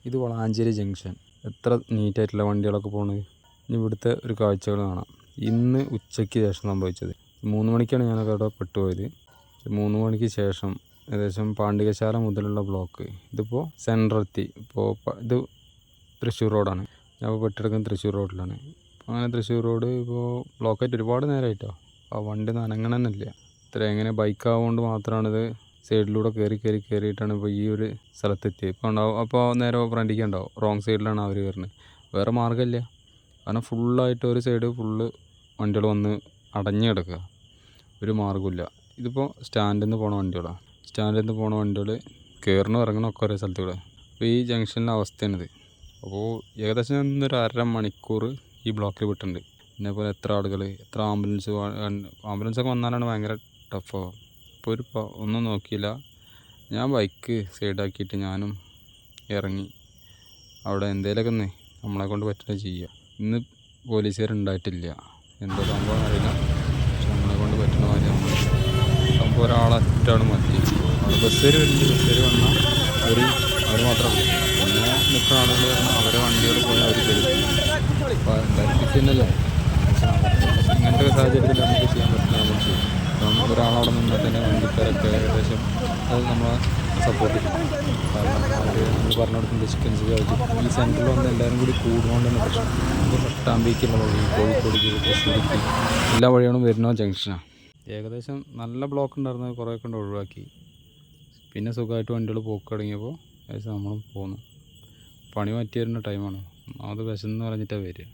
ഇത് വളാഞ്ചേരി ജംഗ്ഷൻ. എത്ര നീറ്റായിട്ടുള്ള വണ്ടികളൊക്കെ പോകുന്നത്. ഇനി ഇവിടുത്തെ ഒരു കാഴ്ചകൾ കാണാം. ഇന്ന് ഉച്ചയ്ക്ക് ശേഷം സംഭവിച്ചത്. 3 മണിക്കാണ് ഞാനൊക്കെ അവിടെ പെട്ടുപോയത്. 3 മണിക്ക് ശേഷം ഏകദേശം പാണ്ഡികശാല മുതലുള്ള ബ്ലോക്ക്. ഇതിപ്പോൾ സെൻട്രൽ ഇപ്പോൾ ഇത് തൃശ്ശൂർ റോഡാണ്. ഞാൻ ഇപ്പോൾ പെട്ടെടുക്കുന്നത് തൃശ്ശൂർ റോഡിലാണ്. അങ്ങനെ തൃശ്ശൂർ റോഡ് ഇപ്പോൾ ബ്ലോക്കായിട്ട് ഒരുപാട് നേരമായിട്ടോ. ആ വണ്ടി ഒന്നും അനങ്ങണമെന്നില്ല. ഇത്ര എങ്ങനെ ബൈക്കാവുകൊണ്ട് മാത്രമാണിത് സൈഡിലൂടെ കയറിയിട്ടാണ് ഇപ്പോൾ ഈ ഒരു സ്ഥലത്തെത്തിയത്. ഇപ്പോൾ ഉണ്ടാവും, അപ്പോൾ നേരെ ഫ്രണ്ടിലേക്ക് ഉണ്ടാവും. റോങ് സൈഡിലാണ് അവർ വരുന്നത്. വേറെ മാർഗ്ഗമില്ല. കാരണം ഫുള്ളായിട്ട് ഒരു സൈഡ് ഫുള്ള് വണ്ടികൾ വന്ന് അടഞ്ഞു കിടക്കുക. ഒരു മാർഗ്ഗമില്ല. ഇതിപ്പോൾ സ്റ്റാൻഡിൽ നിന്ന് പോണ വണ്ടികളാണ്. സ്റ്റാൻഡിൽ നിന്ന് പോണ വണ്ടികൾ കയറണം ഇറങ്ങണം ഒക്കെ ഒരേ സ്ഥലത്ത് കൂടെ. അപ്പോൾ ഈ ജംഗ്ഷനിലെ അവസ്ഥയാണിത്. അപ്പോൾ ഏകദേശം ഇന്നൊരു 1/2 മണിക്കൂർ ഈ ബ്ലോക്കിൽ വിട്ടിട്ടുണ്ട്. ഇതേപോലെ എത്ര ആളുകൾ, എത്ര ആംബുലൻസൊക്കെ വന്നാലാണ് ഭയങ്കര ടഫാവും. ഇപ്പോൾ ഒന്നും നോക്കിയില്ല. ഞാൻ ബൈക്ക് സൈഡാക്കിയിട്ട് ഞാനും ഇറങ്ങി. അവിടെ എന്തേലൊക്കെ നമ്മളെ കൊണ്ട് പറ്റുന്നത് ചെയ്യുക. ഇന്ന് പോലീസുകാരുണ്ടായിട്ടില്ല. എന്തോ സംഭവം അറിയില്ല. പക്ഷെ നമ്മളെ കൊണ്ട് പറ്റുന്ന മാതിരി നമ്മൾ സംഭവം ഒരാളൊറ്റാണ് മതി. അവിടെ ബസ്സുകാർ വന്നാൽ അവർ മാത്രമേ പിന്നെ നിൽക്കുന്ന ആളുകൾ പറഞ്ഞാൽ അവരെ വണ്ടികൾ പോയാൽ അവർ തരും. അപ്പോൾ എല്ലാവരും കിട്ടുന്നല്ലേ. ഇങ്ങനത്തെ സാഹചര്യത്തിൽ നമുക്ക് ചെയ്യാൻ പറ്റുന്ന നമ്മൾ ചെയ്യും. നമുക്ക് ഒരാളവിടെ നിന്നാൽ തന്നെ വണ്ടിക്കാരൊക്കെ ഏകദേശം അത് നമ്മളെ സപ്പോർട്ട് ചെയ്യും. കാരണം അവർ നമ്മൾ പറഞ്ഞു കൊടുക്കുന്ന ഡിസ്റ്റൻസ് ഈ സെൻറ്ററിൽ വന്ന് എല്ലാവരും കൂടി കൂടുകൊണ്ട് തന്നെ പ്രശ്നം. ഇത് പട്ടാമ്പിക്കുള്ള വഴി, കോഴിക്കോടേക്ക്, തൃശ്ശൂർക്ക് എല്ലാ വഴികളും വരുന്ന ജംഗ്ഷനാണ്. ഏകദേശം നല്ല ബ്ലോക്ക് ഉണ്ടായിരുന്നത് കുറേ കൊണ്ട് ഒഴിവാക്കി. പിന്നെ സുഖമായിട്ട് വണ്ടികൾ പോക്ക് തുടങ്ങിയപ്പോൾ ഏകദേശം നമ്മളും പോന്നു. പണി മാറ്റി വരുന്ന ടൈമാണ്. അത് വിശന്ന് പറഞ്ഞിട്ടാണ് വരിക.